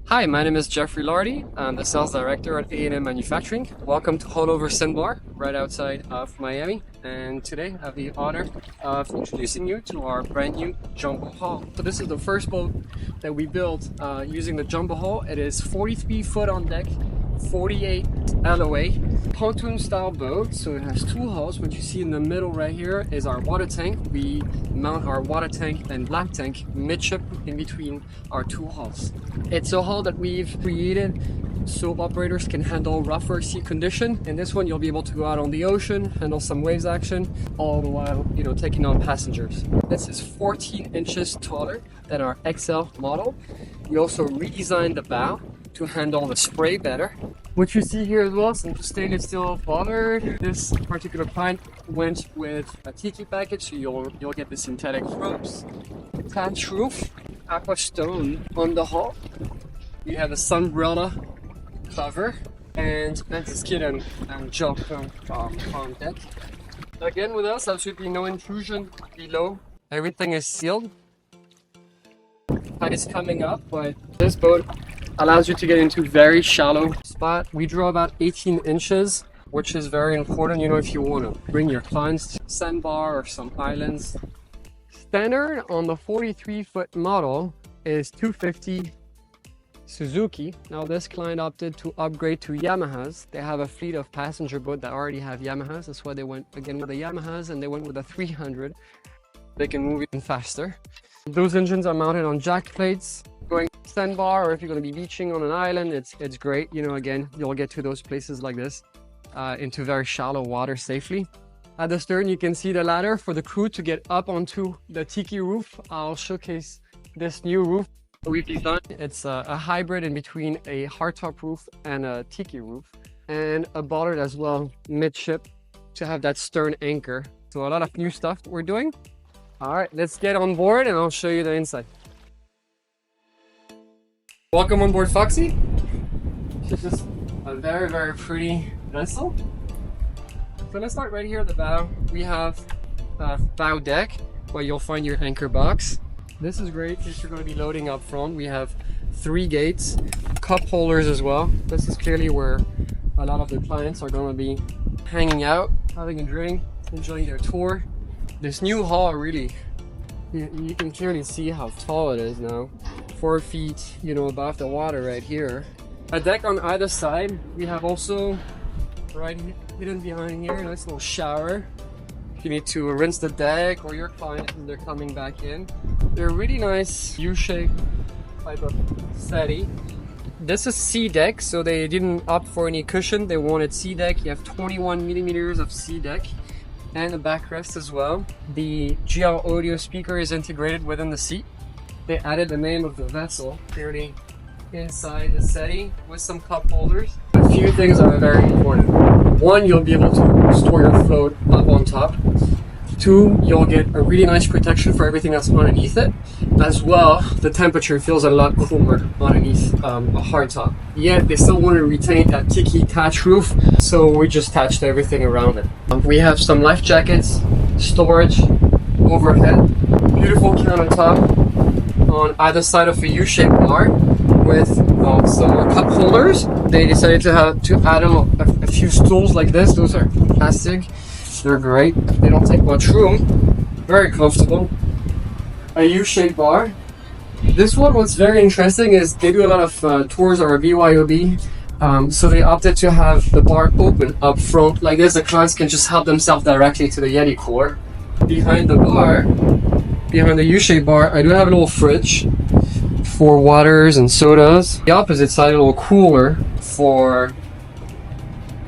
Hi, my name is Jeffrey Lardy. I'm the sales director at A&M Manufacturing. Welcome to Holdover Sandbar, right outside of Miami. And today I have the honor of introducing you to our brand new jumbo hull. So this is the first boat that we built using the jumbo hull. It is 43 foot on deck, 48 LOA, pontoon style boat. So it has two hulls. What you see in the middle right here is our water tank. We mount our water tank and black tank midship in between our two hulls. It's a hull that we've created so operators can handle rougher sea condition. In this one, you'll be able to go out on the ocean, handle some waves action, all the while, taking on passengers. This is 14 inches taller than our XL model. We also redesigned the bow to handle the spray better. What you see here as well, some stainless steel bollard. This particular client went with a tiki package, so you'll get the synthetic ropes. Thatch roof, aqua stone on the hull. We have a sunbrella cover and anti-skid and jump on deck. Again, with us, absolutely no intrusion below. Everything is sealed. Tide is coming up, but this boat allows you to get into very shallow spot. We draw about 18 inches, which is very important, if you want to bring your clients to sandbar or some islands. Standard on the 43 foot model is 250 Suzuki. Now this client opted to upgrade to Yamahas. They have a fleet of passenger boats that already have Yamahas. That's why they went again with the Yamahas, and they went with a 300. They can move even faster. Those engines are mounted on jack plates. Going sandbar, or if you're going to be beaching on an island, it's great. Again, you'll get to those places like this into very shallow water safely. At the stern, you can see the ladder for the crew to get up onto the tiki roof. I'll showcase this new roof we've designed. It's a hybrid in between a hardtop roof and a tiki roof, and a bollard as well midship to have that stern anchor. So a lot of new stuff we're doing. All right, let's get on board and I'll show you the inside. Welcome on board, Foxy. It's just a very, very pretty vessel. So let's start right here at the bow. We have a bow deck where you'll find your anchor box. This is great if you're going to be loading up front. We have 3 gates, cup holders as well. This is clearly where a lot of the clients are going to be hanging out, having a drink, enjoying their tour. This new hull, really, you can clearly see how tall it is now. 4 feet, above the water right here. A deck on either side. We have also, right hidden behind here, a nice little shower. If you need to rinse the deck or your client as they're coming back in. They're really nice U-shaped type of settee. This is sea deck, so they didn't opt for any cushion. They wanted sea deck. You have 21 millimeters of sea deck and a backrest as well. The GL audio speaker is integrated within the seat. They added the name of the vessel clearly inside the settee with some cup holders. A few things that are very important. 1, you'll be able to store your float up on top. 2, you'll get a really nice protection for everything that's underneath it. As well, the temperature feels a lot cooler underneath a hard top. Yet they still want to retain that tiki thatch roof, so we just thatched everything around it. We have some life jackets, storage overhead, beautiful countertop on either side of a U-shaped bar with some cup holders. They decided to add a few stools like this. Those are plastic. They're great. They don't take much room. Very comfortable. A U-shaped bar. This one, what's very interesting is they do a lot of tours or BYOB. So they opted to have the bar open up front like this. The clients can just help themselves directly to the Yeti cooler. Behind the bar, behind the U-shaped bar, I do have a little fridge for waters and sodas. The opposite side, a little cooler for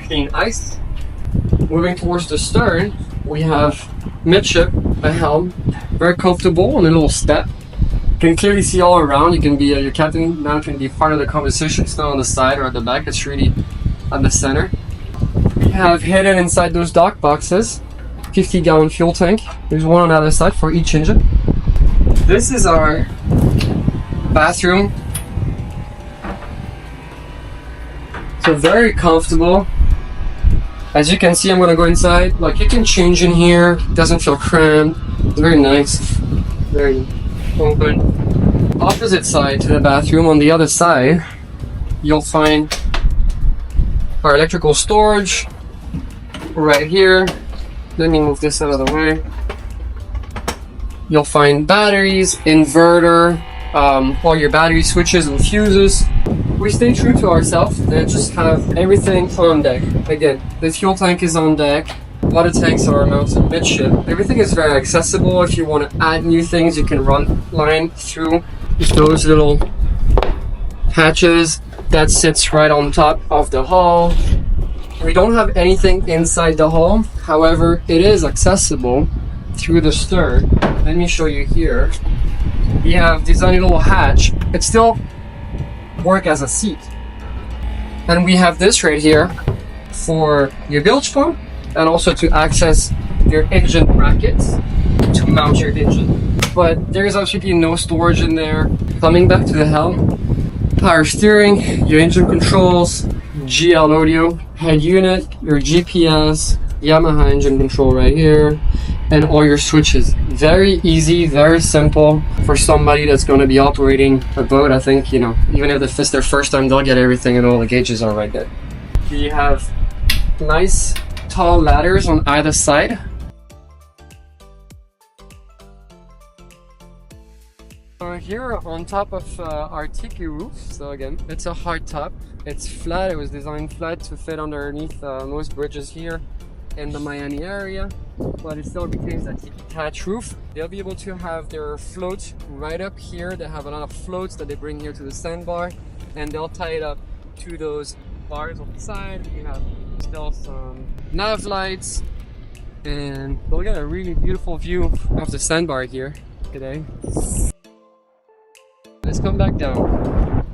clean ice. Moving towards the stern, we have midship, a helm, very comfortable on a little step. You can clearly see all around. You can be your captain now can be part of the conversation. It's not on the side or at the back. It's really at the center. We have hidden inside those dock boxes 50-gallon fuel tank. There's one on the other side for each engine. This is our bathroom. So very comfortable. As you can see, I'm gonna go inside. Like, you can change in here. It doesn't feel cramped. It's very nice. Very open. Opposite side to the bathroom on the other side, you'll find our electrical storage right here. Let me move this out of the way. You'll find batteries, inverter, all your battery switches and fuses. We stay true to ourselves and just have everything on deck. Again, the fuel tank is on deck. Water tanks are mounted midship. Everything is very accessible. If you want to add new things, you can run line through those little hatches that sits right on top of the hull. We don't have anything inside the hull. However, it is accessible through the stern. Let me show you here. We have designed a little hatch. It still works as a seat. And we have this right here for your bilge pump and also to access your engine brackets to mount your engine. But there is absolutely no storage in there. Coming back to the helm, power steering, your engine controls, GL audio, head unit, your GPS, Yamaha engine control right here, and all your switches. Very easy, very simple for somebody that's going to be operating a boat. I think, you know, even if it's their first time, they'll get everything and all the gauges are right there. We have nice tall ladders on either side. Here on top of our tiki roof, so again, it's a hard top. It's flat. It was designed flat to fit underneath most bridges here in the Miami area, but it still retains that detached roof. They'll be able to have their floats right up here. They have a lot of floats that they bring here to the sandbar, and they'll tie it up to those bars on the side. You have still some nav lights, and they'll get a really beautiful view of the sandbar here today. Let's come back down.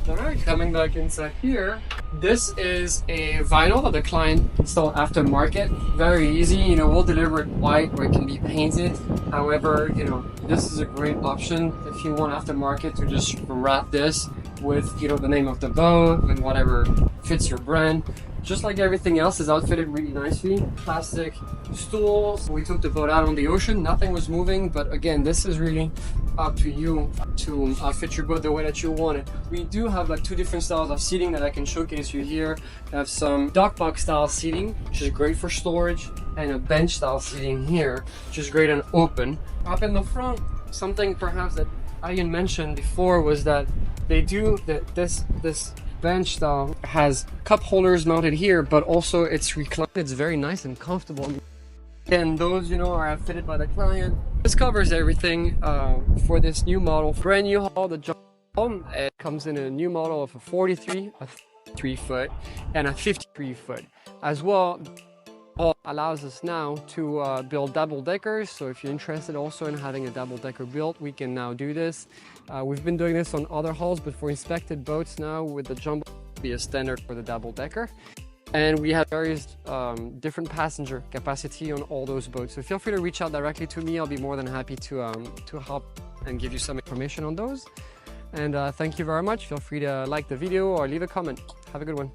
Alright, coming back inside here. This is a vinyl that the client installed aftermarket. Very easy, you know, we'll deliver it white or it can be painted. However, you know, this is a great option if you want aftermarket to just wrap this with, you know, the name of the boat and whatever fits your brand. Just like everything else is outfitted really nicely. Plastic stools. We took the boat out on the ocean, nothing was moving, but again, this is really up to you to outfit your boat the way that you want it. We do have like two different styles of seating that I can showcase you here. I have some dock box style seating, which is great for storage, and a bench style seating here, which is great and open. Up in the front, something perhaps that Ian mentioned before was that they do this bench style has cup holders mounted here, but also it's reclined. It's very nice and comfortable. And those, you know, are fitted by the client. This covers everything for this new model. Brand new hull, the jump hull. It comes in a new model of a 43, a 3 foot, and a 53 foot. As well, all allows us now to build double deckers. So if you're interested also in having a double decker built, we can now do this. We've been doing this on other hulls, but for inspected boats now with the jumbo be a standard for the double decker. And we have various different passenger capacity on all those boats. So feel free to reach out directly to me. I'll be more than happy to help and give you some information on those. And thank you very much. Feel free to like the video or leave a comment. Have a good one.